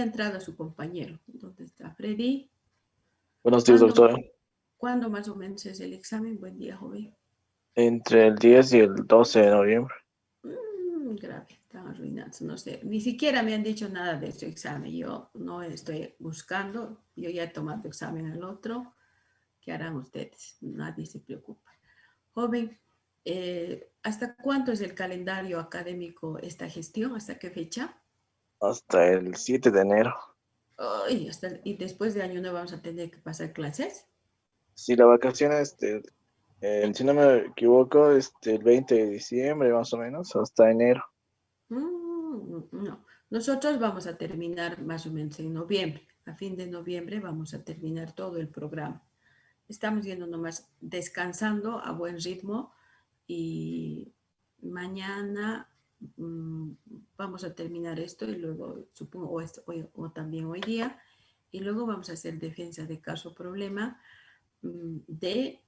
entrado su compañero. ¿Dónde está Freddy? Buenos días, doctora. ¿Cuándo más o menos es el examen? Buen día, joven. Entre el 10 y el 12 de noviembre. Grave, están arruinando. No sé, ni siquiera me han dicho nada de su examen. Yo no estoy buscando. Yo ya he tomado examen al otro. ¿Qué harán ustedes? Nadie se preocupa. Joven, ¿hasta cuánto es el calendario académico esta gestión? ¿Hasta qué fecha? Hasta el 7 de enero. Ay, y después de año nuevo vamos a tener que pasar clases. Sí, la vacación, si no me equivoco, el 20 de diciembre más o menos, hasta enero. No, nosotros vamos a terminar más o menos en noviembre. A fin de noviembre vamos a terminar todo el programa. Estamos yendo nomás descansando a buen ritmo y mañana vamos a terminar esto y luego, supongo, o también hoy día, y luego vamos a hacer defensa de caso problema de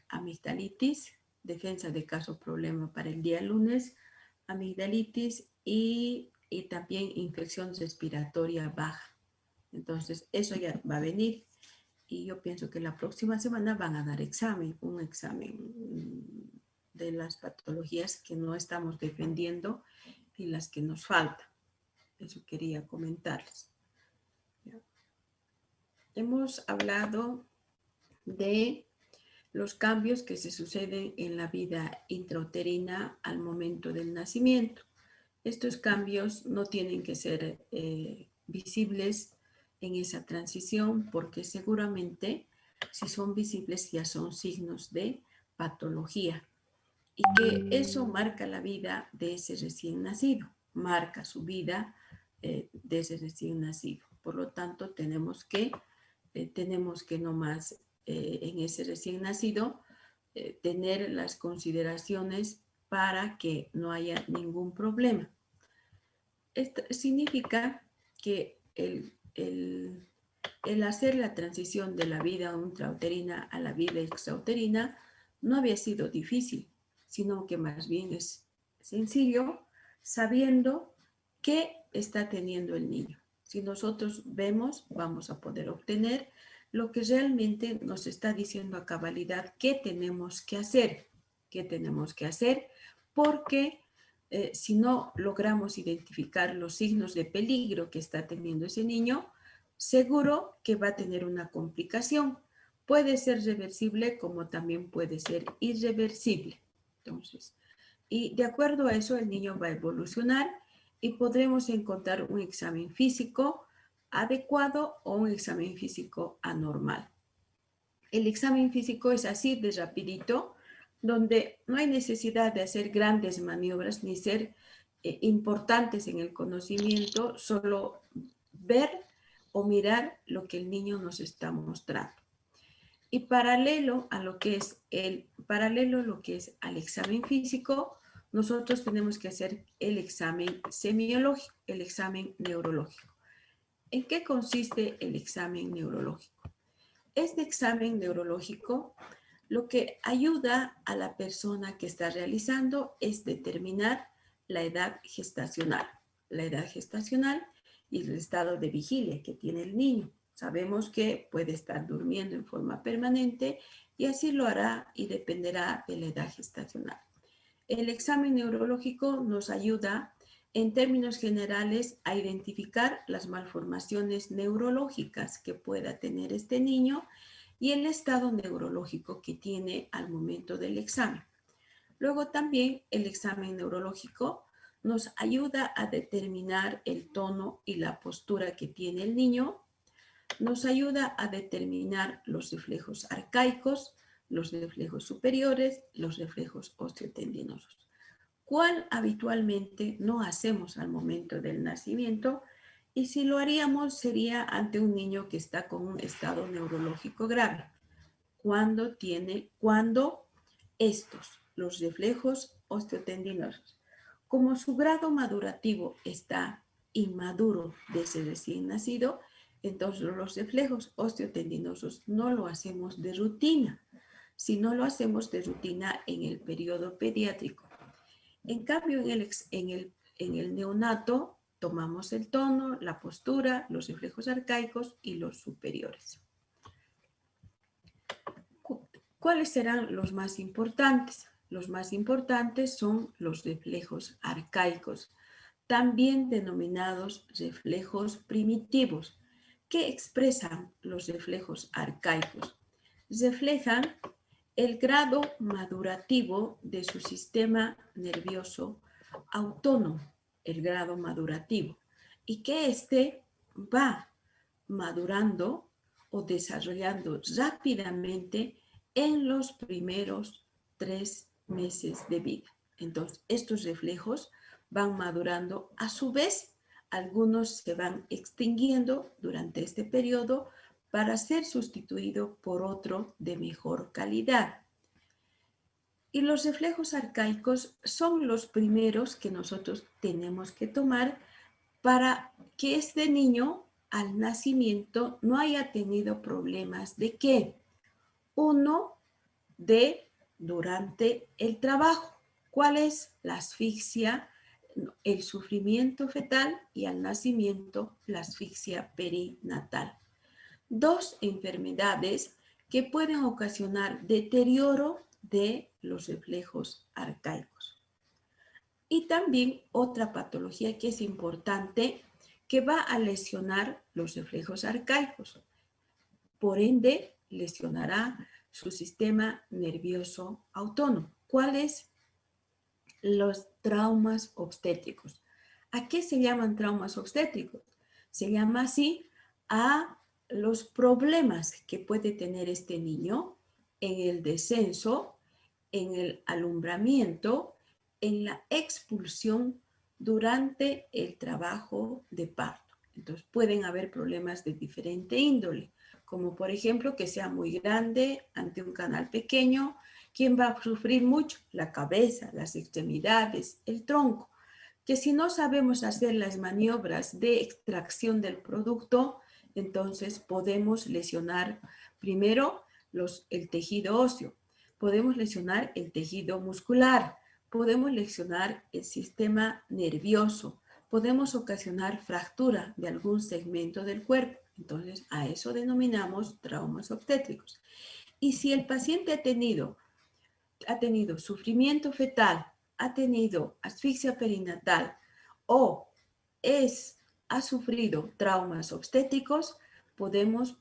amigdalitis, defensa de caso problema para el día lunes, amigdalitis y también infección respiratoria baja. Entonces, eso ya va a venir y yo pienso que la próxima semana van a dar un examen de las patologías que no estamos defendiendo y las que nos faltan. Eso quería comentarles. Hemos hablado de los cambios que se suceden en la vida intrauterina al momento del nacimiento. Estos cambios no tienen que ser visibles en esa transición porque seguramente si son visibles ya son signos de patología y que eso marca la vida de ese recién nacido, marca su vida de ese recién nacido. Por lo tanto, tenemos que nomás en ese recién nacido tener las consideraciones para que no haya ningún problema. Esto significa que el hacer la transición de la vida intrauterina a la vida extrauterina no había sido difícil, sino que más bien es sencillo sabiendo qué está teniendo el niño. Si nosotros vemos, vamos a poder obtener lo que realmente nos está diciendo a cabalidad qué tenemos que hacer. ¿Qué tenemos que hacer? Porque si no logramos identificar los signos de peligro que está teniendo ese niño, seguro que va a tener una complicación. Puede ser reversible como también puede ser irreversible. Entonces, y de acuerdo a eso el niño va a evolucionar y podremos encontrar un examen físico adecuado o un examen físico anormal. El examen físico es así de rapidito, donde no hay necesidad de hacer grandes maniobras ni ser importantes en el conocimiento, solo ver o mirar lo que el niño nos está mostrando. Y paralelo a lo que es al examen físico, nosotros tenemos que hacer el examen semiológico, el examen neurológico. ¿En qué consiste el examen neurológico? Este examen neurológico lo que ayuda a la persona que está realizando es determinar la edad gestacional y el estado de vigilia que tiene el niño. Sabemos que puede estar durmiendo en forma permanente y así lo hará y dependerá de la edad gestacional. El examen neurológico nos ayuda en términos generales a identificar las malformaciones neurológicas que pueda tener este niño y el estado neurológico que tiene al momento del examen. Luego también el examen neurológico nos ayuda a determinar el tono y la postura que tiene el niño, nos ayuda a determinar los reflejos arcaicos, los reflejos superiores, los reflejos osteotendinosos. ¿Cuál habitualmente no hacemos al momento del nacimiento? Y si lo haríamos sería ante un niño que está con un estado neurológico grave. Cuando los reflejos osteotendinosos, como su grado madurativo está inmaduro de ese recién nacido, entonces los reflejos osteotendinosos no lo hacemos de rutina, sino lo hacemos de rutina en el periodo pediátrico. En cambio, en el neonato Tomamos el tono, la postura, los reflejos arcaicos y los superiores. ¿Cuáles serán los más importantes? Los más importantes son los reflejos arcaicos, también denominados reflejos primitivos. ¿Qué expresan los reflejos arcaicos? Reflejan el grado madurativo de su sistema nervioso autónomo, el grado madurativo, y que éste va madurando o desarrollando rápidamente en los primeros 3 meses de vida. Entonces, estos reflejos van madurando. A su vez, algunos se van extinguiendo durante este periodo para ser sustituido por otro de mejor calidad. Y los reflejos arcaicos son los primeros que nosotros tenemos que tomar para que este niño al nacimiento no haya tenido problemas de qué. Uno, de durante el trabajo. ¿Cuál es la asfixia? El sufrimiento fetal y al nacimiento la asfixia perinatal. Dos enfermedades que pueden ocasionar deterioro de los reflejos arcaicos. Y también otra patología que es importante que va a lesionar los reflejos arcaicos. Por ende, lesionará su sistema nervioso autónomo. ¿Cuáles? Los traumas obstétricos. ¿A qué se llaman traumas obstétricos? Se llama así a los problemas que puede tener este niño en el descenso, en el alumbramiento, en la expulsión durante el trabajo de parto. Entonces pueden haber problemas de diferente índole, como por ejemplo que sea muy grande ante un canal pequeño. ¿Quién va a sufrir mucho? La cabeza, las extremidades, el tronco. Que si no sabemos hacer las maniobras de extracción del producto, entonces podemos lesionar primero el tejido óseo, podemos lesionar el tejido muscular, podemos lesionar el sistema nervioso, podemos ocasionar fractura de algún segmento del cuerpo. Entonces, a eso denominamos traumas obstétricos. Y si el paciente ha tenido sufrimiento fetal, ha tenido asfixia perinatal o ha sufrido traumas obstétricos, podemos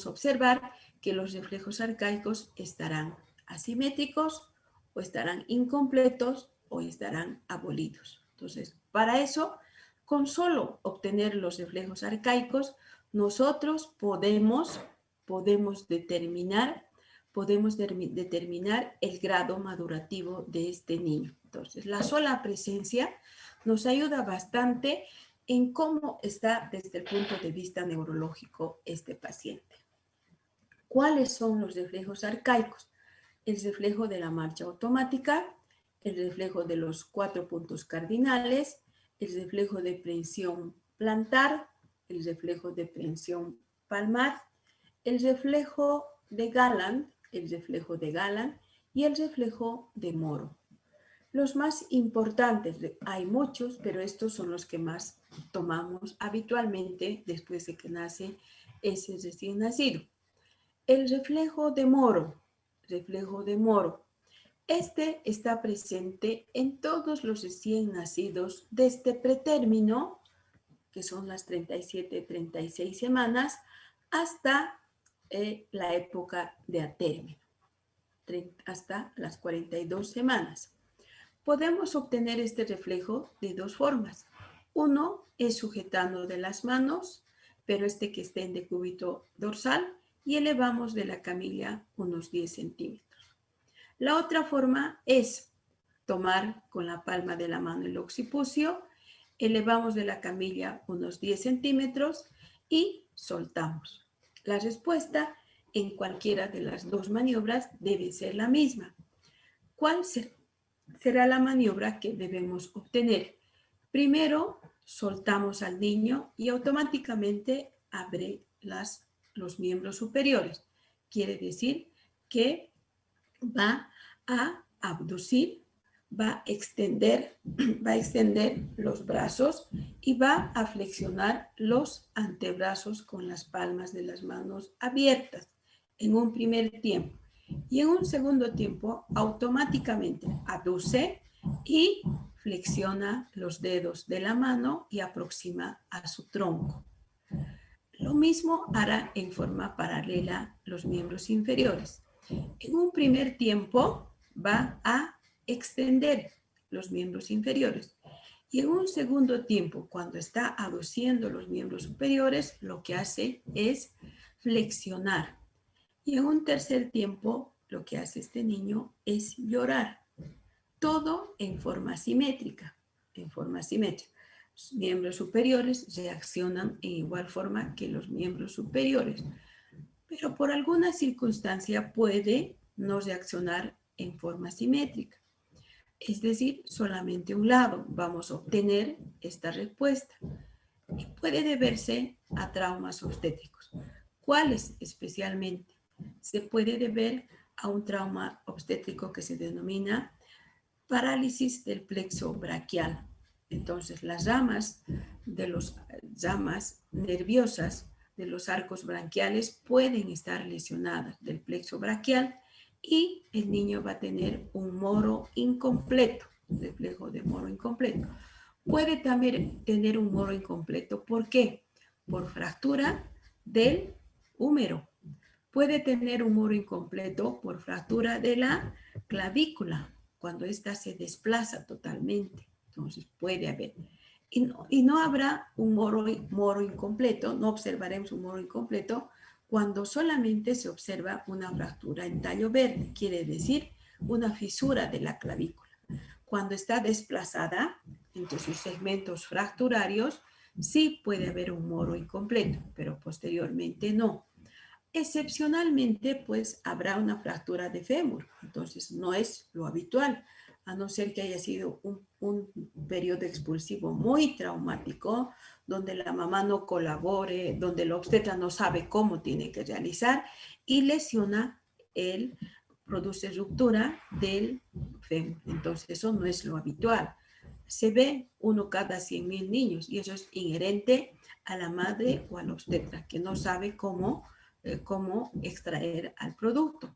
observar que los reflejos arcaicos estarán asimétricos o estarán incompletos o estarán abolidos. Entonces, para eso, con solo obtener los reflejos arcaicos, nosotros podemos determinar el grado madurativo de este niño. Entonces, la sola presencia nos ayuda bastante en cómo está desde el punto de vista neurológico este paciente. ¿Cuáles son los reflejos arcaicos? El reflejo de la marcha automática, el reflejo de los 4 puntos cardinales, el reflejo de prensión plantar, el reflejo de prensión palmar, el reflejo de Galland y el reflejo de Moro. Los más importantes, hay muchos, pero estos son los que más tomamos habitualmente después de que nace ese recién nacido. El reflejo de Moro. Este está presente en todos los recién nacidos desde pretérmino, que son las 37, 36 semanas, hasta la época de atérmino, hasta las 42 semanas. Podemos obtener este reflejo de dos formas. Uno es sujetando de las manos, pero que esté en decúbito dorsal, y elevamos de la camilla unos 10 centímetros. La otra forma es tomar con la palma de la mano el occipucio, elevamos de la camilla unos 10 centímetros y soltamos. La respuesta en cualquiera de las dos maniobras debe ser la misma. ¿Cuál será la maniobra que debemos obtener? Primero, soltamos al niño y automáticamente abre los miembros superiores. Quiere decir que va a abducir va a extender los brazos y va a flexionar los antebrazos con las palmas de las manos abiertas en un primer tiempo. Y en un segundo tiempo, automáticamente abduce y flexiona los dedos de la mano y aproxima a su tronco. Lo mismo hará en forma paralela los miembros inferiores. En un primer tiempo va a extender los miembros inferiores. Y en un segundo tiempo, cuando está aduciendo los miembros superiores, lo que hace es flexionar. Y en un tercer tiempo, lo que hace este niño es llorar. Todo en forma simétrica, en forma simétrica. Los miembros superiores reaccionan en igual forma que los miembros superiores, pero por alguna circunstancia puede no reaccionar en forma simétrica. Es decir, solamente un lado vamos a obtener esta respuesta. Y puede deberse a traumas obstétricos. ¿Cuáles especialmente? Se puede deber a un trauma obstétrico que se denomina parálisis del plexo braquial. Entonces, las ramas nerviosas de los arcos branquiales pueden estar lesionadas del plexo braquial y el niño va a tener un moro incompleto, reflejo de moro incompleto. Puede también tener un moro incompleto. ¿Por qué? Por fractura del húmero. Puede tener un moro incompleto por fractura de la clavícula, cuando ésta se desplaza totalmente. Entonces puede haber. Y no habrá un moro incompleto, no observaremos un moro incompleto cuando solamente se observa una fractura en tallo verde, quiere decir una fisura de la clavícula. Cuando está desplazada entre sus segmentos fracturarios, sí puede haber un moro incompleto, pero posteriormente no. Excepcionalmente, pues habrá una fractura de fémur, entonces no es lo habitual, a no ser que haya sido un periodo expulsivo muy traumático, donde la mamá no colabore, donde el obstetra no sabe cómo tiene que realizar y lesiona produce ruptura del fémur. Entonces eso no es lo habitual. Se ve uno cada 100,000 niños y eso es inherente a la madre o al obstetra que no sabe cómo extraer al producto.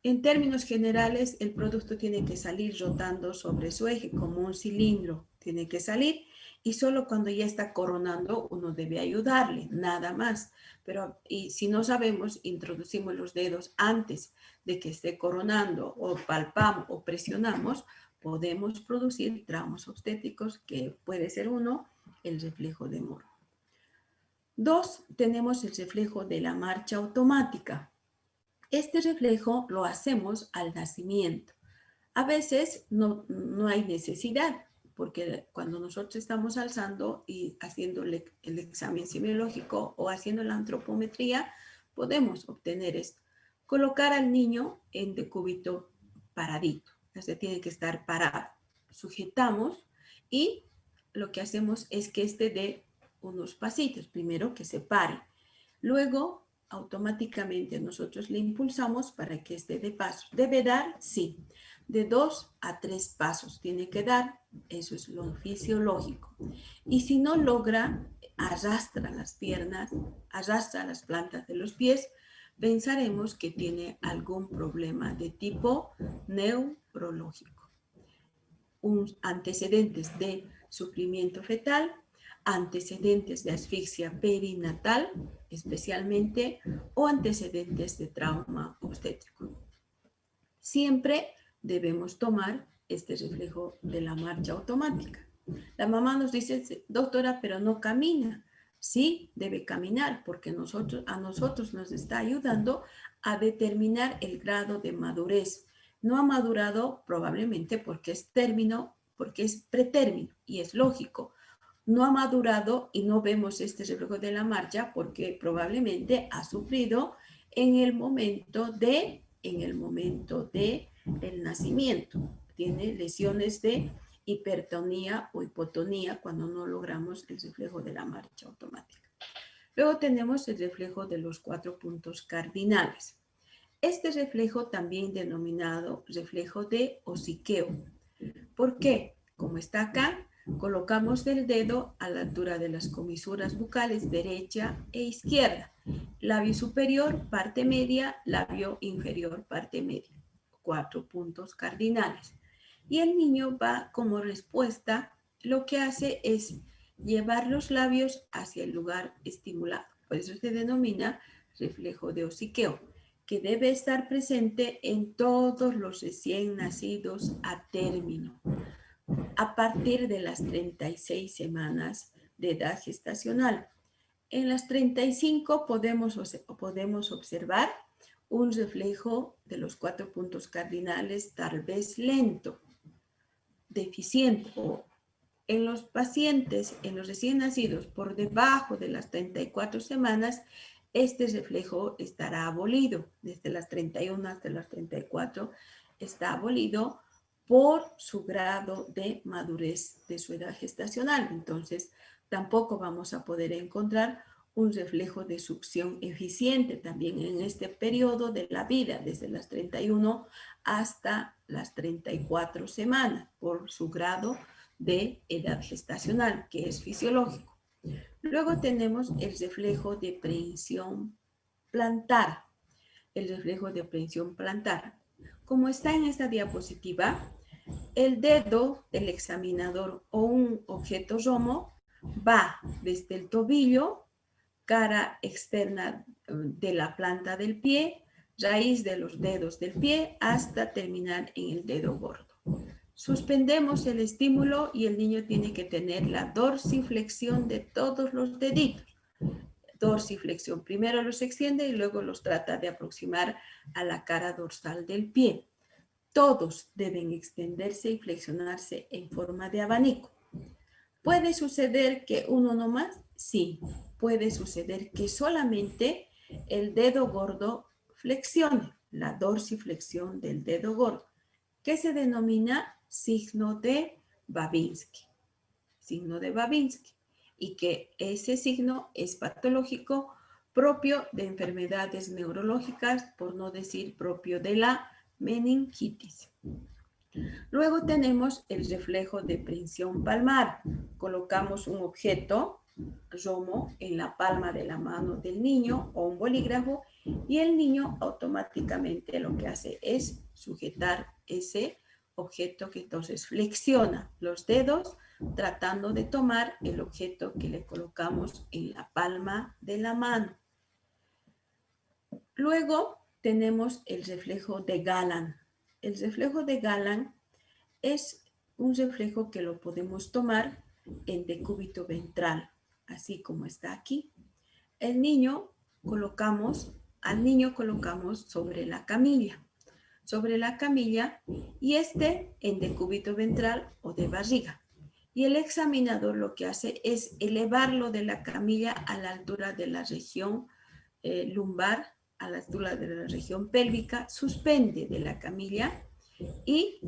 En términos generales, el producto tiene que salir rotando sobre su eje como un cilindro. Tiene que salir y solo cuando ya está coronando uno debe ayudarle, nada más. Pero y si no sabemos, introducimos los dedos antes de que esté coronando o palpamos o presionamos, podemos producir traumas obstétricos que puede ser uno, el reflejo de moro. 2, tenemos el reflejo de la marcha automática. Este reflejo lo hacemos al nacimiento. A veces no hay necesidad, porque cuando nosotros estamos alzando y haciendo el examen semiológico o haciendo la antropometría, podemos obtener esto. Colocar al niño en decúbito paradito, o sea, tiene que estar parado. Sujetamos y lo que hacemos es que este dé unos pasitos, primero que se pare, luego automáticamente nosotros le impulsamos para que esté de paso. ¿Debe dar? Sí. De 2 a 3 pasos tiene que dar, eso es lo fisiológico. Y si no logra, arrastra las piernas, arrastra las plantas de los pies, pensaremos que tiene algún problema de tipo neurológico. Antecedentes de sufrimiento fetal, antecedentes de asfixia perinatal, especialmente, o antecedentes de trauma obstétrico. Siempre debemos tomar este reflejo de la marcha automática. La mamá nos dice, doctora, pero no camina. Sí, debe caminar porque a nosotros nos está ayudando a determinar el grado de madurez. No ha madurado probablemente porque es pretérmino y es lógico. No ha madurado y no vemos este reflejo de la marcha porque probablemente ha sufrido en el momento del nacimiento. Tiene lesiones de hipertonía o hipotonía cuando no logramos el reflejo de la marcha automática. Luego tenemos el reflejo de los 4 puntos cardinales. Este reflejo también denominado reflejo de hociqueo. ¿Por qué? Como está acá, colocamos el dedo a la altura de las comisuras bucales derecha e izquierda. Labio superior, parte media, labio inferior, parte media. 4 puntos cardinales. Y el niño va como respuesta, lo que hace es llevar los labios hacia el lugar estimulado. Por eso se denomina reflejo de hociqueo, que debe estar presente en todos los recién nacidos a término, a partir de las 36 semanas de edad gestacional. En las 35 podemos observar un reflejo de los 4 puntos cardinales, tal vez lento, deficiente, o en los pacientes, en los recién nacidos por debajo de las 34 semanas, este reflejo estará abolido. Desde las 31 hasta las 34 está abolido por su grado de madurez de su edad gestacional. Entonces, tampoco vamos a poder encontrar un reflejo de succión eficiente también en este periodo de la vida, desde las 31 hasta las 34 semanas, por su grado de edad gestacional, que es fisiológico. Luego tenemos el reflejo de prehensión plantar. El reflejo de prehensión plantar. Como está en esta diapositiva, el dedo del examinador o un objeto romo va desde el tobillo, cara externa de la planta del pie, raíz de los dedos del pie, hasta terminar en el dedo gordo. Suspendemos el estímulo y el niño tiene que tener la dorsiflexión de todos los deditos. Dorsiflexión, primero los extiende y luego los trata de aproximar a la cara dorsal del pie. Todos deben extenderse y flexionarse en forma de abanico. ¿Puede suceder que uno no más? Sí, puede suceder que solamente el dedo gordo flexione, la dorsiflexión del dedo gordo, que se denomina signo de Babinski. Signo de Babinski. Y que ese signo es patológico propio de enfermedades neurológicas, por no decir propio de la meningitis. Luego tenemos el reflejo de prehensión palmar. Colocamos un objeto romo en la palma de la mano del niño o un bolígrafo y el niño automáticamente lo que hace es sujetar ese objeto, que entonces flexiona los dedos tratando de tomar el objeto que le colocamos en la palma de la mano. Luego tenemos el reflejo de Galland. El reflejo de Galland es un reflejo que lo podemos tomar en decúbito ventral, así como está aquí. Al niño colocamos sobre la camilla y este en decúbito ventral o de barriga. Y el examinador lo que hace es elevarlo de la camilla a la altura de la región lumbar, a la altura de la región pélvica, suspende de la camilla y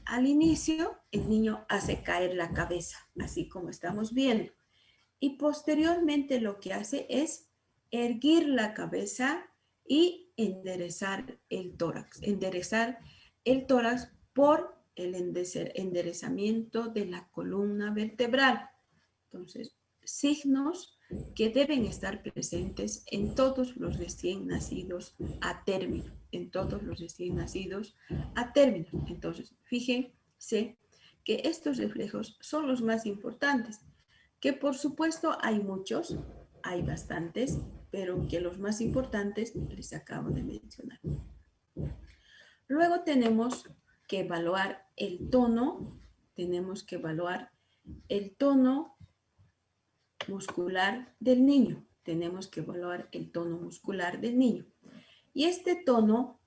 al inicio el niño hace caer la cabeza, así como estamos viendo. Y posteriormente lo que hace es erguir la cabeza y enderezar el tórax. Enderezar el tórax por el enderezamiento de la columna vertebral. Entonces, signos que deben estar presentes en todos los recién nacidos a término, en todos los recién nacidos a término. Entonces, fíjense que estos reflejos son los más importantes, que por supuesto hay muchos, hay bastantes, pero que los más importantes les acabo de mencionar. Luego tenemos que evaluar el tono, muscular del niño. Tenemos que evaluar el tono muscular del niño. Y este tono,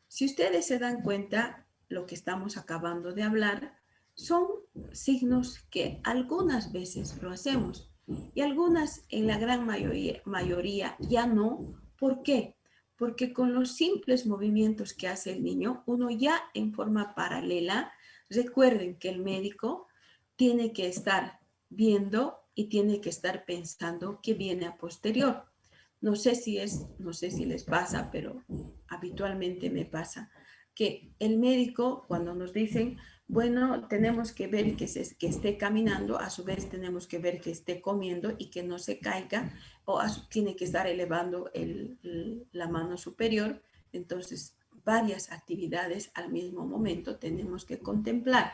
si ustedes se dan cuenta, lo que estamos acabando de hablar, son signos que algunas veces lo hacemos y algunas, en la gran mayoría ya no. ¿Por qué? Porque con los simples movimientos que hace el niño, uno ya en forma paralela, recuerden que el médico tiene que estar viendo y tiene que estar pensando que viene a posterior. No sé si les pasa, pero habitualmente me pasa que el médico, cuando nos dicen bueno, tenemos que ver que esté caminando, a su vez tenemos que ver que esté comiendo y que no se caiga, o tiene que estar elevando la mano superior. Entonces, varias actividades al mismo momento tenemos que contemplar.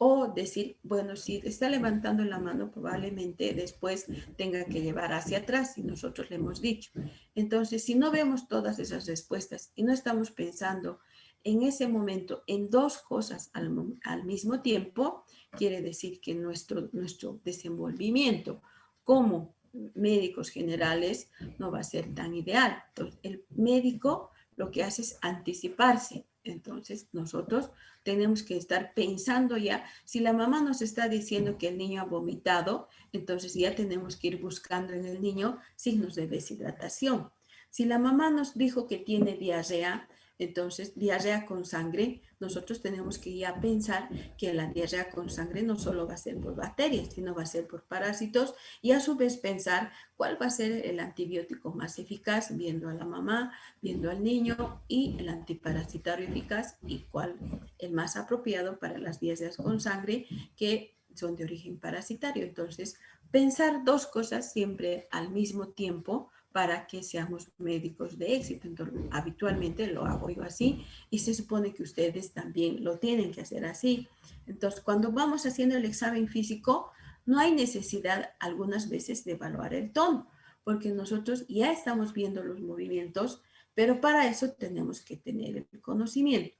O decir, bueno, si está levantando la mano, probablemente después tenga que llevar hacia atrás, si nosotros le hemos dicho. Entonces, si no vemos todas esas respuestas y no estamos pensando en ese momento en dos cosas al mismo tiempo, quiere decir que nuestro desenvolvimiento como médicos generales no va a ser tan ideal. Entonces, el médico lo que hace es anticiparse. Entonces, nosotros tenemos que estar pensando ya, si la mamá nos está diciendo que el niño ha vomitado, entonces ya tenemos que ir buscando en el niño signos de deshidratación. Si la mamá nos dijo que tiene diarrea, entonces diarrea con sangre, nosotros tenemos que ya pensar que la diarrea con sangre no solo va a ser por bacterias, sino va a ser por parásitos, y a su vez pensar cuál va a ser el antibiótico más eficaz, viendo a la mamá, viendo al niño, y el antiparasitario eficaz y cuál el más apropiado para las diarreas con sangre que son de origen parasitario. Entonces, pensar dos cosas siempre al mismo tiempo para que seamos médicos de éxito. Entonces, habitualmente lo hago yo así y se supone que ustedes también lo tienen que hacer así. Entonces, cuando vamos haciendo el examen físico, no hay necesidad algunas veces de evaluar el tono, porque nosotros ya estamos viendo los movimientos, pero para eso tenemos que tener el conocimiento.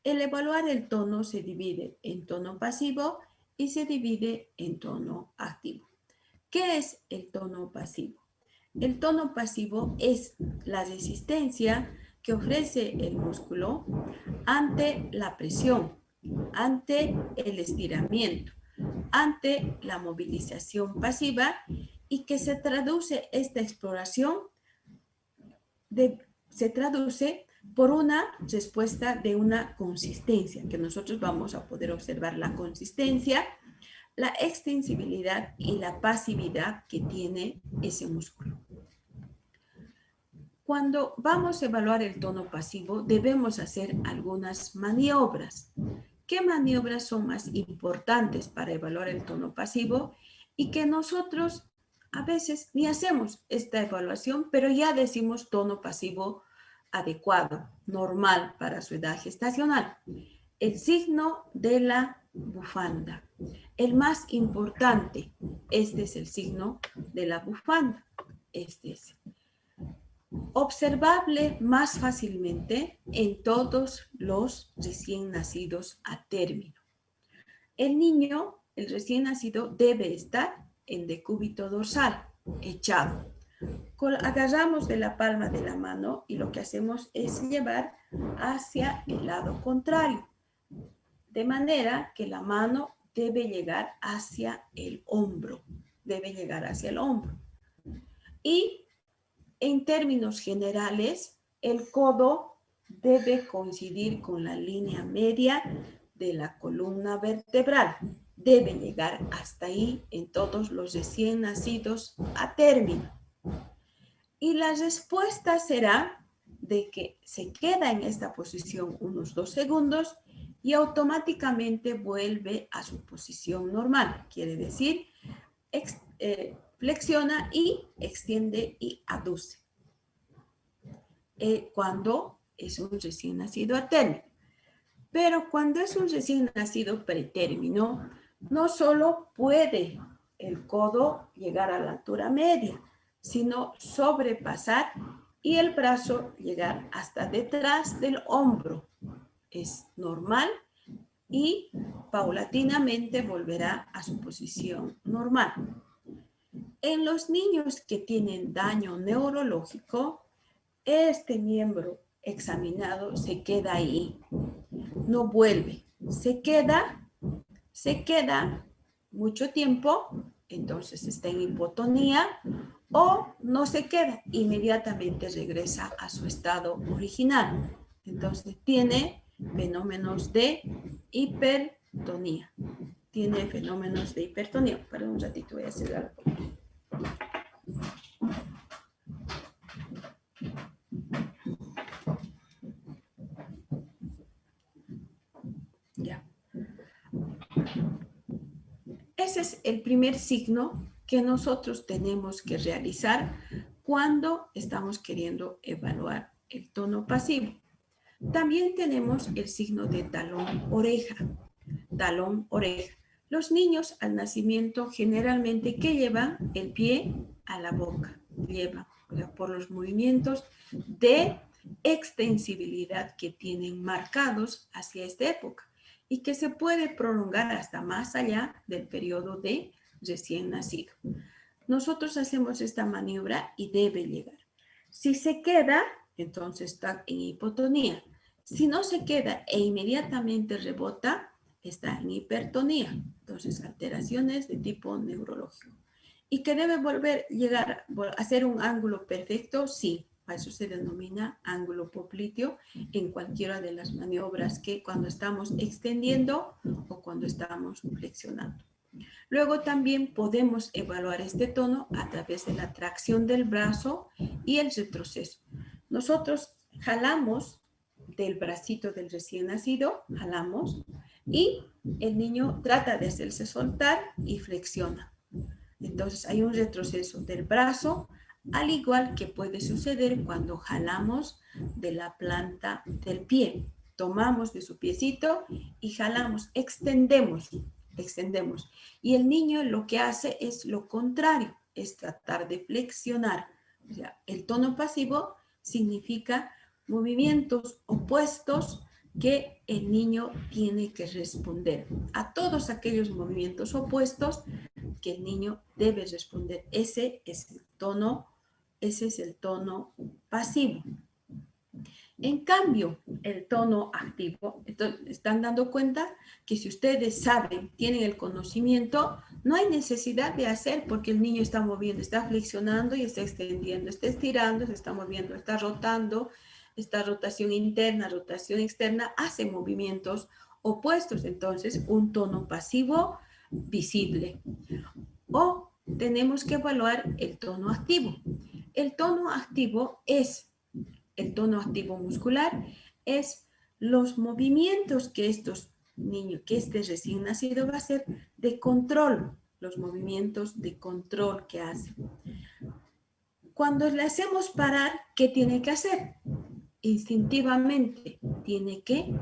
El evaluar el tono se divide en tono pasivo y se divide en tono activo. ¿Qué es el tono pasivo? El tono pasivo es la resistencia que ofrece el músculo ante la presión, ante el estiramiento, ante la movilización pasiva, y que se traduce esta exploración se traduce por una respuesta de una consistencia, que nosotros vamos a poder observar la consistencia, la extensibilidad y la pasividad que tiene ese músculo. Cuando vamos a evaluar el tono pasivo, debemos hacer algunas maniobras. ¿Qué maniobras son más importantes para evaluar el tono pasivo? Y que nosotros a veces ni hacemos esta evaluación, pero ya decimos tono pasivo adecuado, normal para su edad gestacional. El signo de la bufanda. El más importante, este es el signo de la bufanda. Este es observable más fácilmente en todos los recién nacidos a término. El niño, el recién nacido, debe estar en decúbito dorsal, echado. Agarramos de la palma de la mano y lo que hacemos es llevar hacia el lado contrario, de manera que la mano debe llegar hacia el hombro, debe llegar hacia el hombro. Y en términos generales, el codo debe coincidir con la línea media de la columna vertebral. Debe llegar hasta ahí en todos los recién nacidos a término. Y la respuesta será de que se queda en esta posición unos 2 segundos y automáticamente vuelve a su posición normal. Quiere decir, flexiona y extiende y aduce. Cuando es un recién nacido a término. Pero cuando es un recién nacido pretérmino, no solo puede el codo llegar a la altura media, sino sobrepasar y el brazo llegar hasta detrás del hombro. Es normal y paulatinamente volverá a su posición normal. En los niños que tienen daño neurológico, este miembro examinado se queda ahí, no vuelve, se queda mucho tiempo, entonces está en hipotonía, o no se queda, inmediatamente regresa a su estado original. Entonces tiene fenómenos de hipertonía. Tiene fenómenos de hipertonía. Perdón un ratito, voy a hacer algo. Ya. ese es el primer signo que nosotros tenemos que realizar cuando estamos queriendo evaluar el tono pasivo. También tenemos el signo de talón-oreja. Talón-oreja. Los niños al nacimiento generalmente, ¿qué llevan? El pie a la boca. Llevan, o sea, por los movimientos de extensibilidad que tienen marcados hacia esta época y que se puede prolongar hasta más allá del periodo de recién nacido. Nosotros hacemos esta maniobra y debe llegar. Si se queda, entonces está en hipotonía. Si no se queda e inmediatamente rebota, está en hipertonía. Entonces, alteraciones de tipo neurológico. ¿Y que debe volver a hacer un ángulo perfecto? Sí, a eso se denomina ángulo popliteo en cualquiera de las maniobras que cuando estamos extendiendo o cuando estamos flexionando. Luego también podemos evaluar este tono a través de la tracción del brazo y el retroceso. Nosotros jalamos del bracito del recién nacido, jalamos, y el niño trata de hacerse soltar y flexiona. Entonces hay un retroceso del brazo, al igual que puede suceder cuando jalamos de la planta del pie. Tomamos de su piecito y jalamos, extendemos. Y el niño lo que hace es lo contrario, es tratar de flexionar. O sea, el tono pasivo significa movimientos opuestos que el niño tiene que responder. A todos aquellos movimientos opuestos que el niño debe responder. Ese es el tono pasivo. En cambio, el tono activo, están dando cuenta que si ustedes saben, tienen el conocimiento, no hay necesidad de hacer porque el niño está moviendo, está flexionando y está extendiendo, está estirando, se está moviendo, está rotando, esta rotación interna, rotación externa, hace movimientos opuestos. Entonces, un tono pasivo visible. O tenemos que evaluar el tono activo. El tono activo muscular, es los movimientos que estos niños, que este recién nacido va a hacer de control, los movimientos de control que hace. Cuando le hacemos parar, ¿qué tiene que hacer? Instintivamente tiene que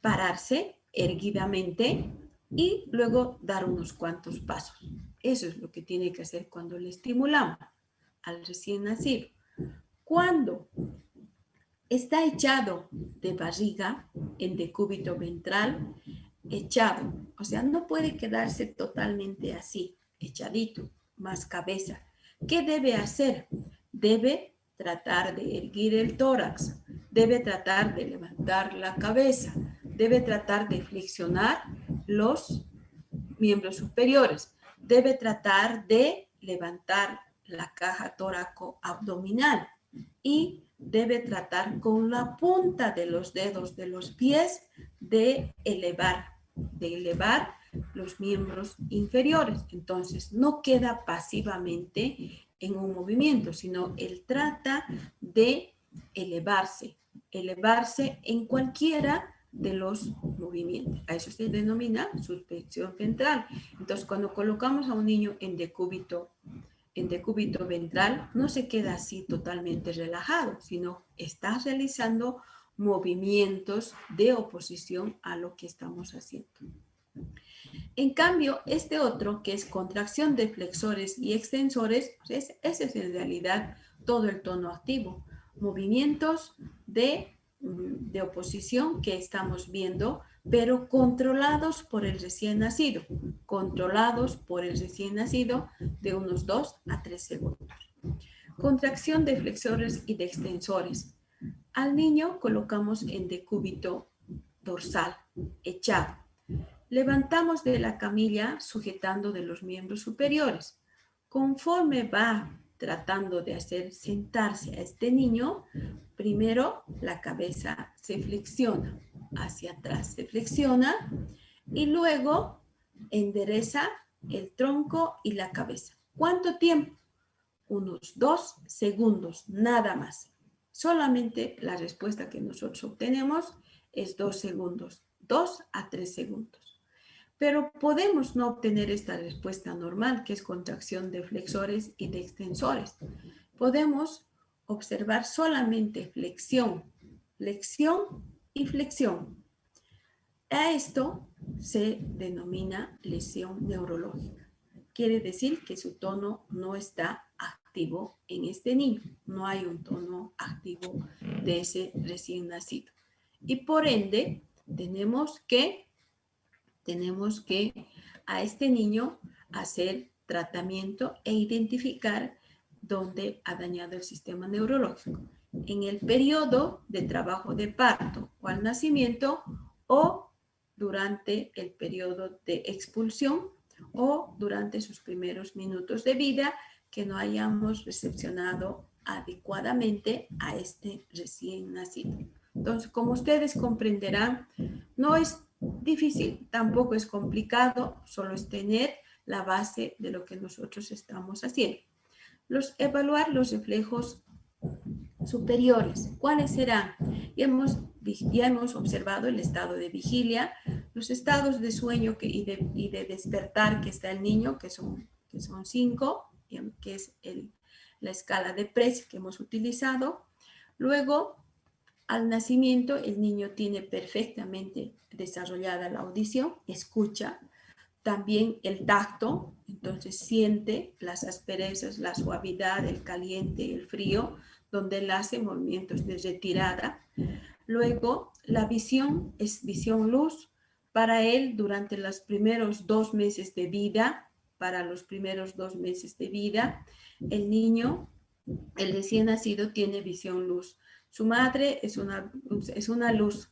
pararse erguidamente y luego dar unos cuantos pasos. Eso es lo que tiene que hacer cuando le estimulamos al recién nacido. Cuando está echado de barriga en decúbito ventral, echado, o sea, no puede quedarse totalmente así, echadito, más cabeza. ¿Qué debe hacer? Debe tratar de erguir el tórax, debe tratar de levantar la cabeza, debe tratar de flexionar los miembros superiores, debe tratar de levantar la caja tóraco-abdominal y debe tratar con la punta de los dedos de los pies de elevar los miembros inferiores. Entonces, no queda pasivamente en un movimiento, sino él trata de elevarse en cualquiera de los movimientos. A eso se denomina suspensión ventral. Entonces, cuando colocamos a un niño en decúbito ventral, no se queda así totalmente relajado, sino está realizando movimientos de oposición a lo que estamos haciendo. En cambio, este otro, que es contracción de flexores y extensores, ese es en realidad todo el tono activo. Movimientos de oposición que estamos viendo, pero controlados por el recién nacido. Controlados por el recién nacido de unos 2 a 3 segundos. Contracción de flexores y de extensores. Al niño colocamos en decúbito dorsal, echado. Levantamos de la camilla sujetando de los miembros superiores. Conforme va tratando de hacer sentarse a este niño, primero la cabeza se flexiona hacia atrás, se flexiona y luego endereza el tronco y la cabeza. ¿Cuánto tiempo? Unos 2 segundos, nada más. Solamente la respuesta que nosotros obtenemos es 2 segundos, 2 a 3 segundos. Pero podemos no obtener esta respuesta normal, que es contracción de flexores y de extensores. Podemos observar solamente flexión, flexión y flexión. A esto se denomina lesión neurológica. Quiere decir que su tono no está activo en este niño. No hay un tono activo de ese recién nacido. Y por ende, tenemos que a este niño hacer tratamiento e identificar dónde ha dañado el sistema neurológico. En el periodo de trabajo de parto o al nacimiento, o durante el periodo de expulsión, o durante sus primeros minutos de vida, que no hayamos recepcionado adecuadamente a este recién nacido. Entonces, como ustedes comprenderán, no es difícil, tampoco es complicado, solo es tener la base de lo que nosotros estamos haciendo. Evaluar los reflejos superiores. ¿Cuáles serán? Ya hemos observado el estado de vigilia, los estados de sueño y de despertar que está el niño, que son 5, que es la escala de Press que hemos utilizado. Luego, al nacimiento, el niño tiene perfectamente desarrollada la audición, escucha, también el tacto, entonces siente las asperezas, la suavidad, el caliente, el frío, donde él hace movimientos de retirada. Luego, la visión es visión luz. Para él, durante los primeros 2 meses de vida, el niño, el recién nacido, tiene visión luz. Su madre es una luz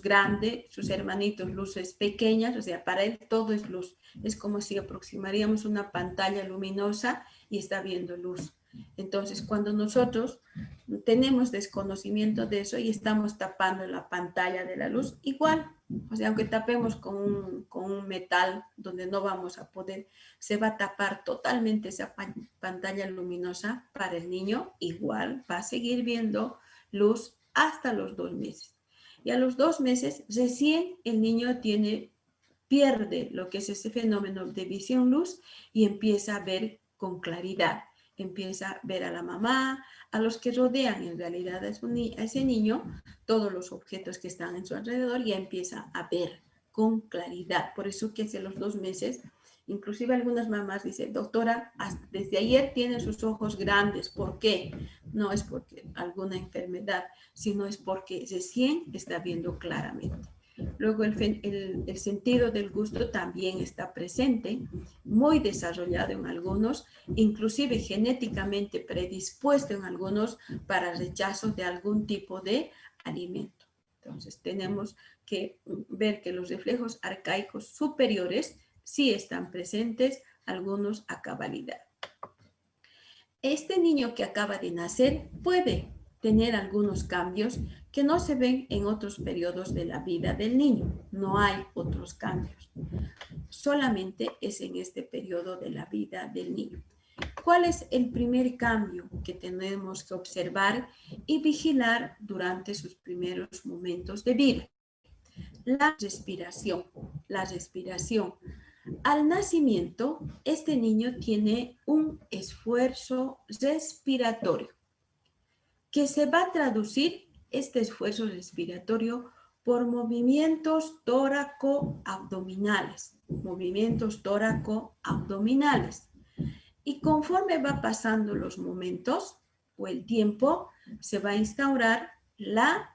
grande, sus hermanitos luces pequeñas, o sea, para él todo es luz. Es como si aproximaríamos una pantalla luminosa y está viendo luz. Entonces, cuando nosotros tenemos desconocimiento de eso y estamos tapando la pantalla de la luz, igual, o sea, aunque tapemos con un metal donde no vamos a poder, se va a tapar totalmente esa pantalla luminosa para el niño, igual va a seguir viendo luz hasta los 2 meses. Y a los 2 meses recién el niño pierde lo que es ese fenómeno de visión luz y empieza a ver con claridad. Empieza a ver a la mamá, a los que rodean en realidad a ese niño, todos los objetos que están en su alrededor, ya empieza a ver con claridad. Por eso que hacia los 2 meses, inclusive algunas mamás dicen, doctora, desde ayer tiene sus ojos grandes. ¿Por qué? No es porque alguna enfermedad, sino es porque recién está viendo claramente. Luego el sentido del gusto también está presente, muy desarrollado en algunos, inclusive genéticamente predispuesto en algunos para rechazo de algún tipo de alimento. Entonces tenemos que ver que los reflejos arcaicos superiores sí están presentes, algunos a cabalidad. Este niño que acaba de nacer puede tener algunos cambios que no se ven en otros periodos de la vida del niño. No hay otros cambios. Solamente es en este periodo de la vida del niño. ¿Cuál es el primer cambio que tenemos que observar y vigilar durante sus primeros momentos de vida? La respiración. La respiración. Al nacimiento, este niño tiene un esfuerzo respiratorio que se va a traducir este esfuerzo respiratorio por movimientos tóraco-abdominales. Movimientos tóraco-abdominales. Y conforme va pasando los momentos o el tiempo, se va a instaurar la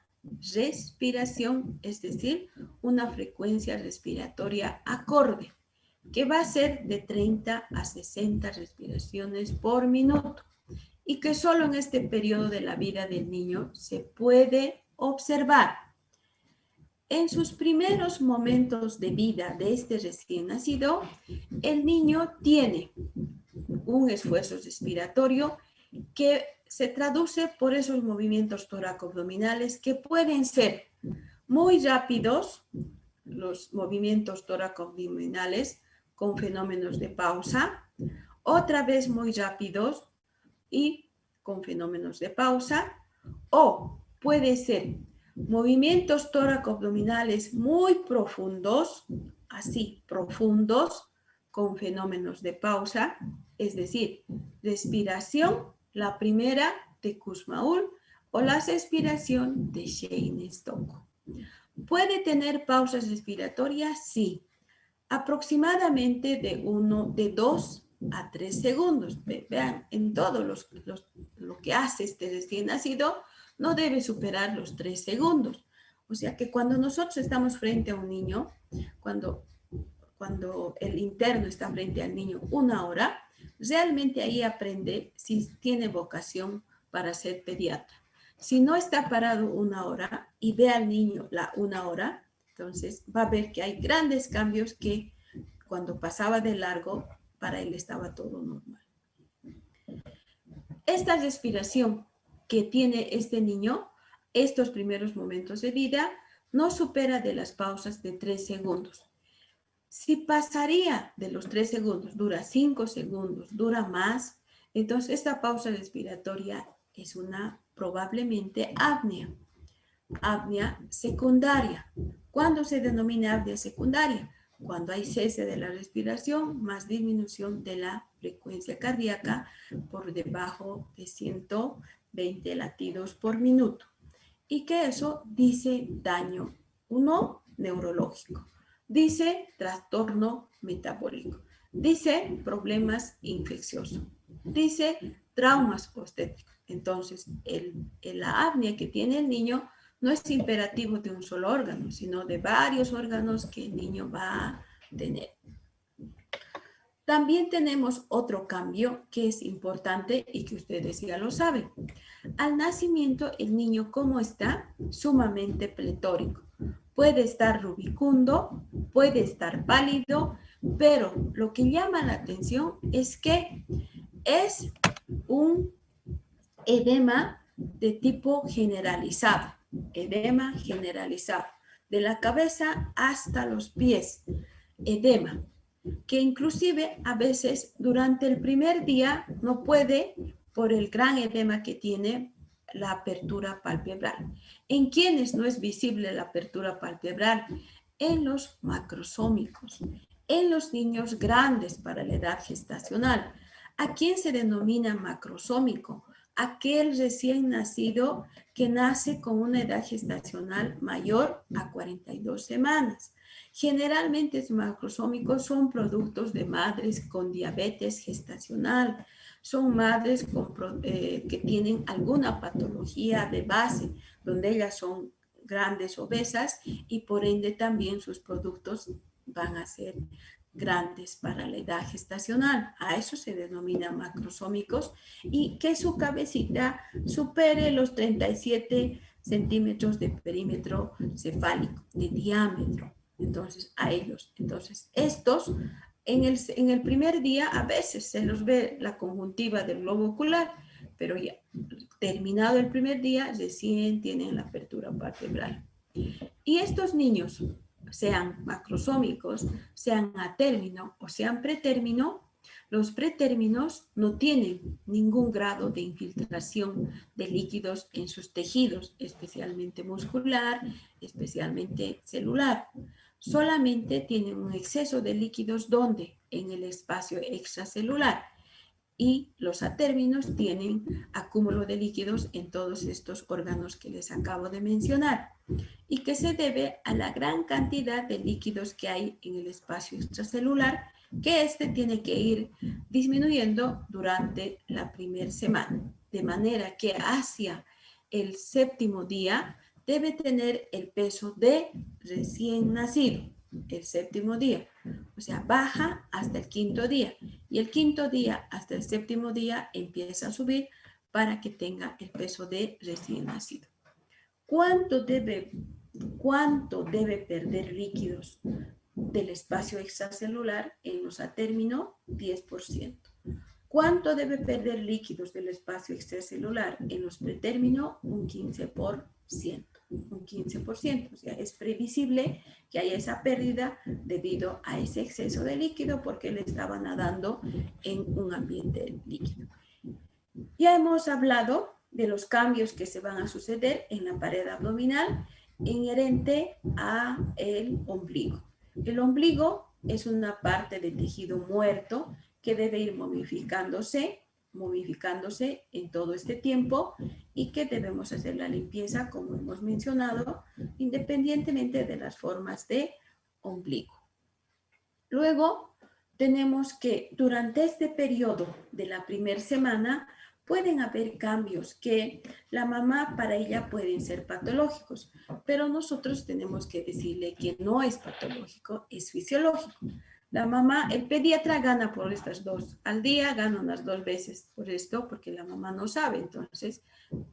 respiración, es decir, una frecuencia respiratoria acorde, que va a ser de 30 a 60 respiraciones por minuto y que solo en este periodo de la vida del niño se puede observar. En sus primeros momentos de vida de este recién nacido, el niño tiene un esfuerzo respiratorio que se traduce por esos movimientos toracoabdominales que pueden ser muy rápidos, los movimientos toracoabdominales con fenómenos de pausa, otra vez muy rápidos y con fenómenos de pausa, o puede ser movimientos toracoabdominales muy profundos así profundos con fenómenos de pausa, es decir, respiración, la primera de Kussmaul o la respiración de Cheyne-Stokes. ¿Puede tener pausas respiratorias? Sí, aproximadamente de 2 a 3 segundos. Vean, en todo lo que hace este recién nacido no debe superar los 3 segundos. O sea que cuando nosotros estamos frente a un niño, cuando el interno está frente al niño 1 hora, realmente ahí aprende si tiene vocación para ser pediatra. Si no está parado 1 hora y ve al niño la 1 hora, entonces va a ver que hay grandes cambios que cuando pasaba de largo, para él estaba todo normal. Esta respiración que tiene este niño, estos primeros momentos de vida, no supera de las pausas de 3 segundos. Si pasaría de los 3 segundos, dura 5 segundos, dura más, entonces esta pausa respiratoria es una probablemente apnea. Apnea secundaria. ¿Cuándo se denomina apnea secundaria? Cuando hay cese de la respiración más disminución de la frecuencia cardíaca por debajo de 120 latidos por minuto. Y que eso dice daño, uno, neurológico, dice trastorno metabólico, dice problemas infecciosos, dice traumas obstétricos. Entonces, la apnea que tiene el niño no es imperativo de un solo órgano, sino de varios órganos que el niño va a tener. También tenemos otro cambio que es importante y que ustedes ya lo saben. Al nacimiento, el niño, ¿cómo está? Sumamente pletórico. Puede estar rubicundo, puede estar pálido, pero lo que llama la atención es que es un edema de tipo generalizado. Edema generalizado. De la cabeza hasta los pies. Edema que inclusive a veces durante el primer día no puede por el gran edema que tiene la apertura palpebral. ¿En quiénes no es visible la apertura palpebral? En los macrosómicos, en los niños grandes para la edad gestacional. ¿A quién se denomina macrosómico? Aquel recién nacido que nace con una edad gestacional mayor a 42 semanas. Generalmente los macrosómicos son productos de madres con diabetes gestacional, son madres que tienen alguna patología de base, donde ellas son grandes obesas y por ende también sus productos van a ser grandes para la edad gestacional. A eso se denomina macrosómicos y que su cabecita supere los 37 centímetros de perímetro cefálico, de diámetro. Entonces, a ellos. Entonces, estos, en el primer día, a veces se los ve la conjuntiva del globo ocular, pero ya terminado el primer día, recién tienen la apertura palpebral. Y estos niños, sean macrosómicos, sean a término o sean pretérmino, los pretérminos no tienen ningún grado de infiltración de líquidos en sus tejidos, especialmente muscular, especialmente celular. Solamente tienen un exceso de líquidos donde en el espacio extracelular y los atérminos tienen acúmulo de líquidos en todos estos órganos que les acabo de mencionar y que se debe a la gran cantidad de líquidos que hay en el espacio extracelular, que tiene que ir disminuyendo durante la primera semana, de manera que hacia el 7º día debe tener el peso de recién nacido, el 7º día. O sea, baja hasta el 5º día. Y el 5º día hasta el 7º día empieza a subir para que tenga el peso de recién nacido. ¿Cuánto debe perder líquidos del espacio extracelular en los atérminos? 10%. ¿Cuánto debe perder líquidos del espacio extracelular en los pretérminos? Un 15%. Un 15%. O sea, es previsible que haya esa pérdida debido a ese exceso de líquido porque le estaba nadando en un ambiente líquido. Ya hemos hablado de los cambios que se van a suceder en la pared abdominal inherente a el ombligo. El ombligo es una parte del tejido muerto que debe ir momificándose en todo este tiempo y que debemos hacer la limpieza, como hemos mencionado, independientemente de las formas de ombligo. Luego, tenemos que durante este periodo de la primera semana pueden haber cambios que la mamá para ella pueden ser patológicos, pero nosotros tenemos que decirle que no es patológico, es fisiológico. La mamá, el pediatra gana por estas dos. Al día gana unas 2 veces por esto, porque la mamá no sabe. Entonces,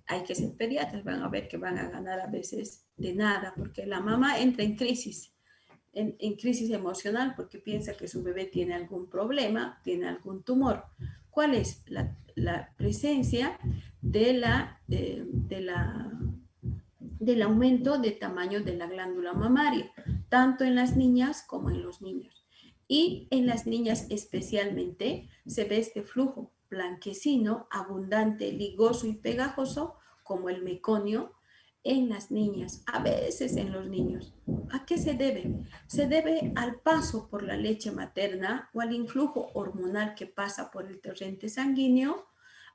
hay que ser pediatras. Van a ver que van a ganar a veces de nada, porque la mamá entra en crisis. En crisis emocional porque piensa que su bebé tiene algún problema, tiene algún tumor. ¿Cuál es la presencia del aumento de tamaño de la glándula mamaria, tanto en las niñas como en los niños? Y en las niñas especialmente se ve este flujo blanquecino, abundante, ligoso y pegajoso, como el meconio, en las niñas, a veces en los niños. ¿A qué se debe? Se debe al paso por la leche materna o al influjo hormonal que pasa por el torrente sanguíneo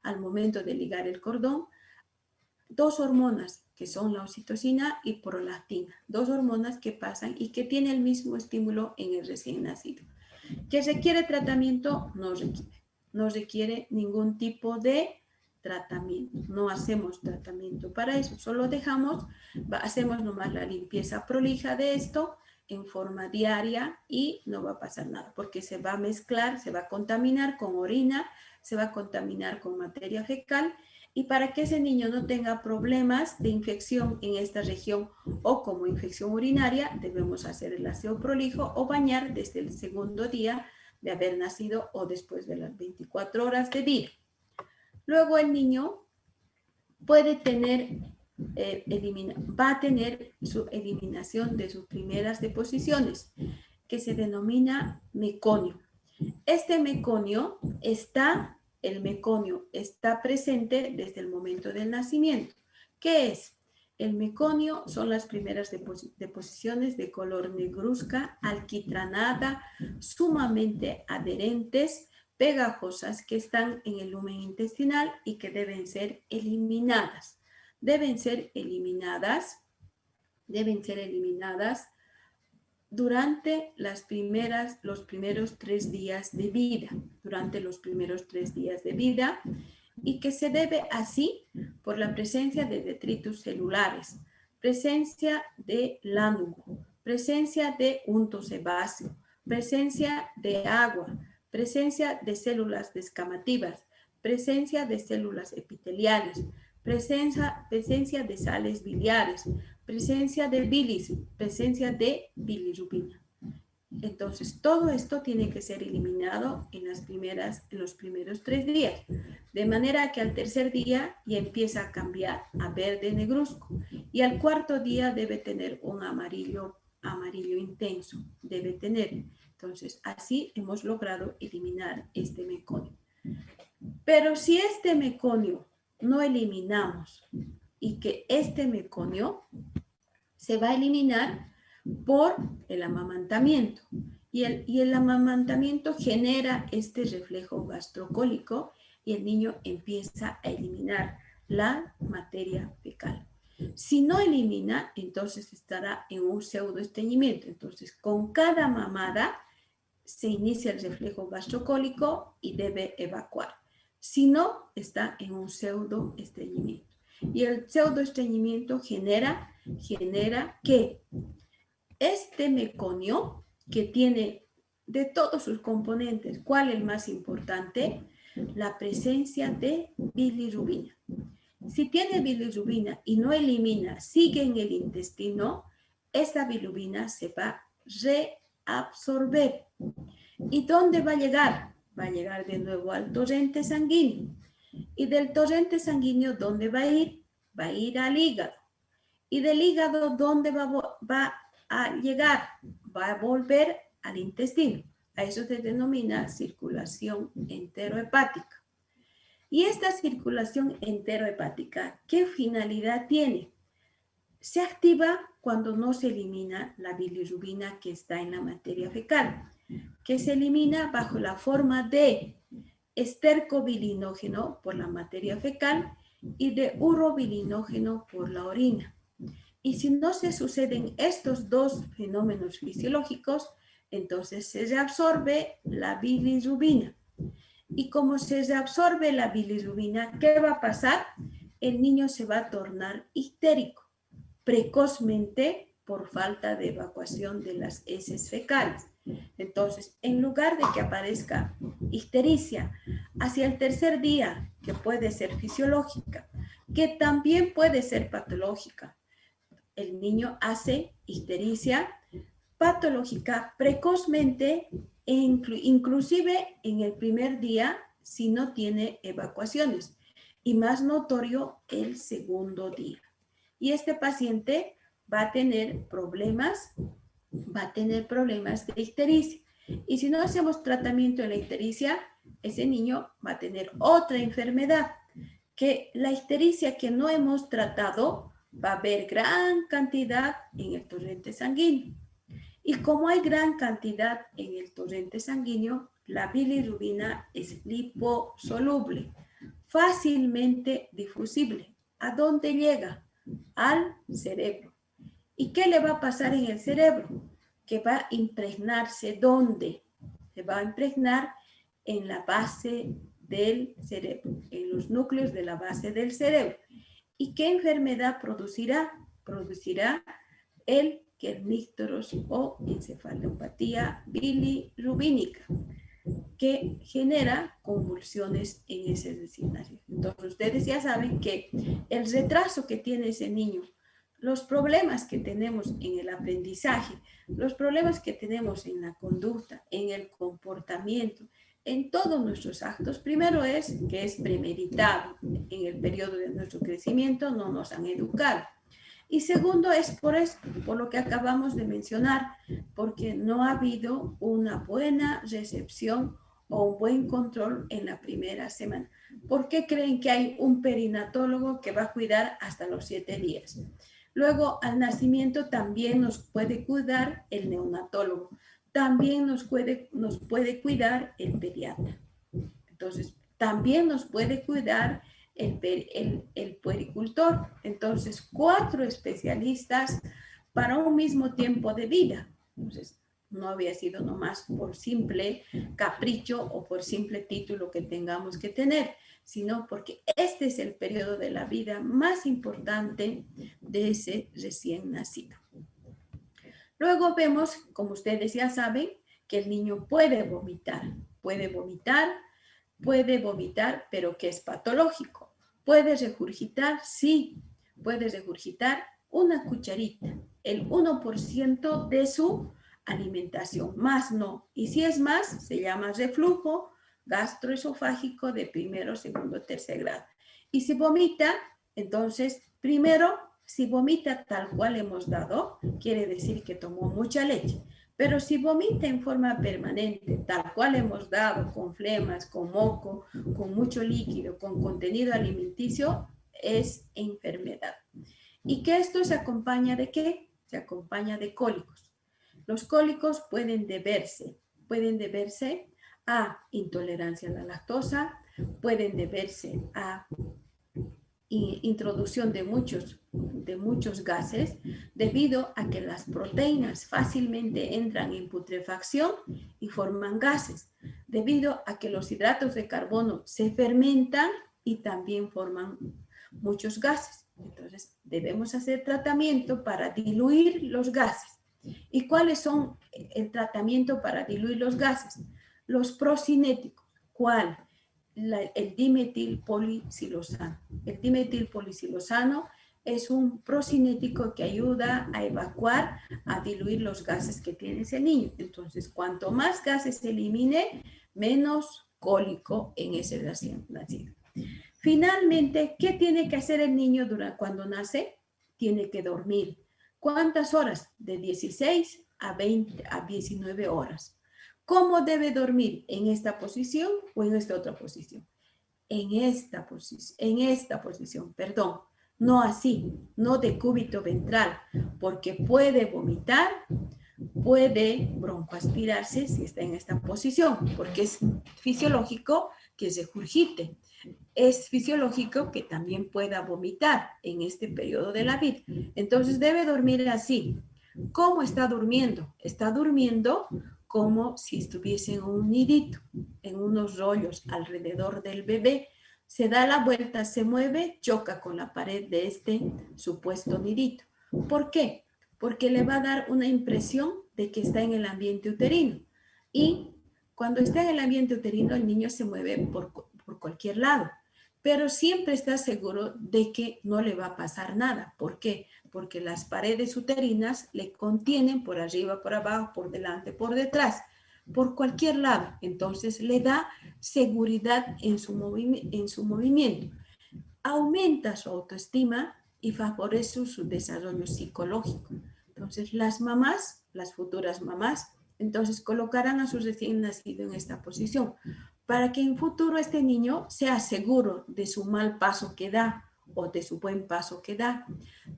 al momento de ligar el cordón. 2 hormonas que son la oxitocina y prolactina, 2 hormonas que pasan y que tienen el mismo estímulo en el recién nacido. ¿Que requiere tratamiento? No requiere ningún tipo de tratamiento, no hacemos tratamiento para eso, solo hacemos nomás la limpieza prolija de esto en forma diaria y no va a pasar nada, porque se va a mezclar, se va a contaminar con orina, se va a contaminar con materia fecal, y para que ese niño no tenga problemas de infección en esta región o como infección urinaria, debemos hacer el aseo prolijo o bañar desde el segundo día de haber nacido o después de las 24 horas de vida. Luego el niño puede tener, va a tener su eliminación de sus primeras deposiciones, que se denomina meconio. Este meconio el meconio está presente desde el momento del nacimiento. ¿Qué es? El meconio son las primeras deposiciones de color negruzca, alquitranada, sumamente adherentes, pegajosas, que están en el lumen intestinal y que deben ser eliminadas. Deben ser eliminadas durante los primeros 3 días de vida, y que se debe así por la presencia de detritus celulares, presencia de lánugo, presencia de unto sebáceo, presencia de agua, presencia de células descamativas, presencia de células epiteliales, presencia de sales biliares, presencia de bilis, presencia de bilirrubina. Entonces, todo esto tiene que ser eliminado en los primeros 3 días, de manera que al tercer día ya empieza a cambiar a verde negruzco y al cuarto día debe tener un amarillo intenso, debe tener. Entonces, así hemos logrado eliminar este meconio. Pero si este meconio no eliminamos y que este meconio se va a eliminar por el amamantamiento. Y el amamantamiento genera este reflejo gastrocólico y el niño empieza a eliminar la materia fecal. Si no elimina, entonces estará en un pseudoestreñimiento. Entonces, con cada mamada se inicia el reflejo gastrocólico y debe evacuar. Si no, está en un pseudoestreñimiento. Y el pseudoestreñimiento genera que este meconio, que tiene de todos sus componentes, ¿cuál es el más importante? La presencia de bilirrubina. Si tiene bilirrubina y no elimina, sigue en el intestino, esta bilirrubina se va a reabsorber. ¿Y dónde va a llegar? Va a llegar de nuevo al torrente sanguíneo. Y del torrente sanguíneo, ¿dónde va a ir? Va a ir al hígado. Y del hígado, ¿dónde va a llegar? Va a volver al intestino. A eso se denomina circulación enterohepática. Y esta circulación enterohepática, ¿qué finalidad tiene? se activa cuando no se elimina la bilirrubina que está en la materia fecal, que se elimina bajo la forma de estercobilinógeno por la materia fecal y de urobilinógeno por la orina. Y si no se suceden estos dos fenómenos fisiológicos, entonces se reabsorbe la bilirrubina. Y como se reabsorbe la bilirrubina, ¿qué va a pasar? El niño se va a tornar histérico precozmente por falta de evacuación de las heces fecales. Entonces, en lugar de que aparezca ictericia hacia el tercer día, que puede ser fisiológica, que también puede ser patológica, el niño hace ictericia patológica precozmente e inclusive en el primer día si no tiene evacuaciones y más notorio el segundo día. Y este paciente va a tener problemas de ictericia. Y si no hacemos tratamiento en la ictericia, ese niño va a tener otra enfermedad, que la ictericia que no hemos tratado va a haber gran cantidad en el torrente sanguíneo. Y como hay gran cantidad en el torrente sanguíneo, la bilirrubina es liposoluble, fácilmente difusible. ¿A dónde llega? Al cerebro. ¿Y qué le va a pasar en el cerebro? Que va a impregnarse ¿dónde? Se va a impregnar en la base del cerebro, en los núcleos de la base del cerebro. ¿Y qué enfermedad producirá? Producirá el kernícteros o encefalopatía bilirrubínica, que genera convulsiones en ese vecindario. Entonces, ustedes ya saben que el retraso que tiene ese niño, los problemas que tenemos en el aprendizaje, los problemas que tenemos en la conducta, en el comportamiento, en todos nuestros actos, primero es que es premeditado. En el periodo de nuestro crecimiento no nos han educado. Y segundo es por esto, por lo que acabamos de mencionar, porque no ha habido una buena recepción o un buen control en la primera semana. ¿Por qué creen que hay un perinatólogo que va a cuidar hasta los 7 días? Luego, al nacimiento también nos puede cuidar el neonatólogo. También nos puede cuidar el pediatra. Entonces, también nos puede cuidar el puericultor. Entonces, 4 especialistas para un mismo tiempo de vida. Entonces, no había sido nomás por simple capricho o por simple título que tengamos que tener, sino porque este es el periodo de la vida más importante de ese recién nacido. Luego vemos, como ustedes ya saben, que el niño puede vomitar, pero que es patológico. ¿Puede regurgitar? Sí, puede regurgitar una cucharita, el 1% de su alimentación, más no. Y si es más, se llama reflujo gastroesofágico de primero, segundo, tercer grado. Y si vomita, entonces, primero, si vomita tal cual hemos dado, quiere decir que tomó mucha leche. Pero si vomita en forma permanente, tal cual hemos dado, con flemas, con moco, con mucho líquido, con contenido alimenticio, es enfermedad. ¿Y que esto se acompaña de qué? Se acompaña de cólicos. Los cólicos pueden deberse a intolerancia a la lactosa, pueden deberse a introducción de muchos gases debido a que las proteínas fácilmente entran en putrefacción y forman gases, debido a que los hidratos de carbono se fermentan y también forman muchos gases. Entonces, debemos hacer tratamiento para diluir los gases. ¿Y cuáles son el tratamiento para diluir los gases? Los procinéticos. ¿Cuál? El dimetilpolisilosano. El dimetilpolisilosano es un procinético que ayuda a evacuar, a diluir los gases que tiene ese niño. Entonces, cuanto más gases se elimine, menos cólico en ese nacido. Finalmente, ¿qué tiene que hacer el niño cuando nace? Tiene que dormir. ¿Cuántas horas? De 16 a 19 horas. ¿Cómo debe dormir? ¿En esta posición o en esta otra posición? En esta posición, perdón. no así, no decúbito ventral, porque puede vomitar, puede broncoaspirarse si está en esta posición, porque es fisiológico que se regurgite. Es fisiológico que también pueda vomitar en este periodo de la vida. Entonces debe dormir así. ¿Cómo está durmiendo? Está durmiendo como si estuviese en un nidito, en unos rollos alrededor del bebé. Se da la vuelta, se mueve, choca con la pared de este supuesto nidito. ¿Por qué? Porque le va a dar una impresión de que está en el ambiente uterino. Y cuando está en el ambiente uterino, el niño se mueve por cualquier lado, pero siempre está seguro de que no le va a pasar nada. ¿Por qué? Porque las paredes uterinas le contienen por arriba, por abajo, por delante, por detrás, por cualquier lado. Entonces le da seguridad en su movimiento. Aumenta su autoestima y favorece su desarrollo psicológico. Entonces las mamás, las futuras mamás, entonces colocarán a su recién nacido en esta posición para que en futuro este niño sea seguro de su mal paso que da o de su buen paso que da.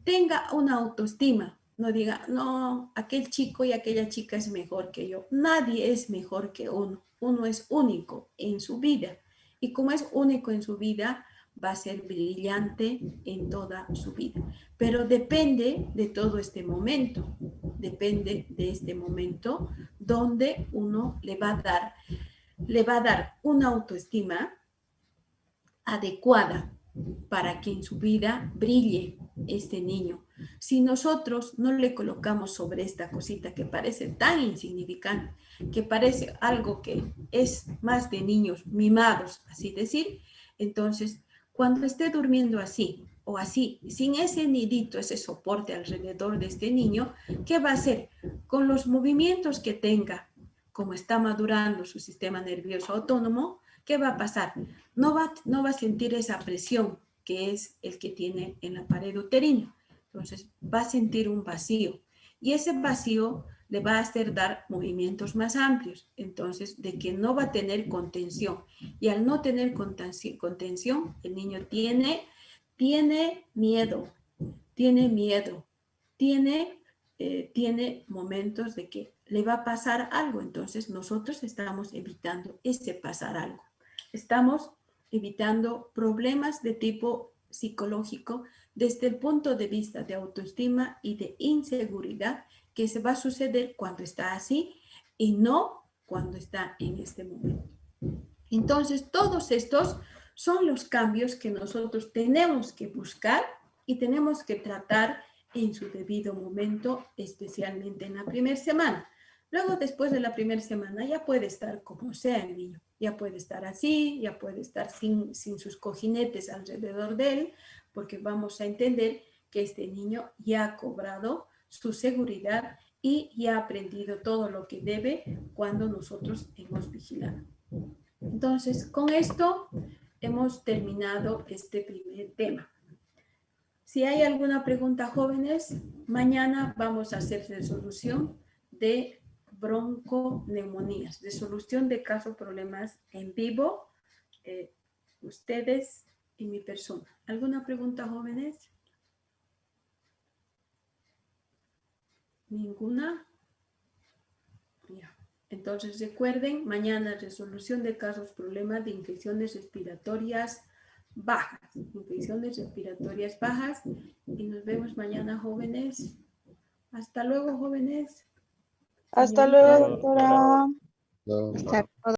Tenga una autoestima, no diga, no, aquel chico y aquella chica es mejor que yo. Nadie es mejor que uno. Uno es único en su vida. Y como es único en su vida, va a ser brillante en toda su vida. Pero depende de todo este momento. Depende de este momento donde uno le va a dar una autoestima adecuada para que en su vida brille este niño. Si nosotros no le colocamos sobre esta cosita que parece tan insignificante, que parece algo que es más de niños mimados, así decir, entonces cuando esté durmiendo así o así, sin ese nidito, ese soporte alrededor de este niño, ¿qué va a hacer? Con los movimientos que tenga, como está madurando su sistema nervioso autónomo, ¿qué va a pasar? No va a sentir esa presión que es el que tiene en la pared uterina. Entonces va a sentir un vacío y ese vacío le va a hacer dar movimientos más amplios. Entonces, de que no va a tener contención. Y al no tener contención, el niño tiene miedo, tiene momentos de que le va a pasar algo. Entonces, nosotros estamos evitando ese pasar algo. Estamos evitando problemas de tipo psicológico desde el punto de vista de autoestima y de inseguridad que se va a suceder cuando está así y no cuando está en este momento. Entonces, todos estos son los cambios que nosotros tenemos que buscar y tenemos que tratar en su debido momento, especialmente en la primera semana. Luego, después de la primera semana, ya puede estar como sea el niño. Ya puede estar así, ya puede estar sin sus cojinetes alrededor de él, porque vamos a entender que este niño ya ha cobrado su seguridad y ya ha aprendido todo lo que debe cuando nosotros hemos vigilado. Entonces, con esto hemos terminado este primer tema. Si hay alguna pregunta, jóvenes, mañana vamos a hacer resolución de bronconeumonías, resolución de casos, problemas en vivo, ustedes y mi persona. ¿Alguna pregunta, jóvenes? ¿Ninguna? Ya. Entonces recuerden, mañana resolución de casos, problemas de infecciones respiratorias bajas. Infecciones respiratorias bajas. Y nos vemos mañana, jóvenes. Hasta luego, jóvenes. Hasta luego, Señoritas. doctora. No. Hasta luego.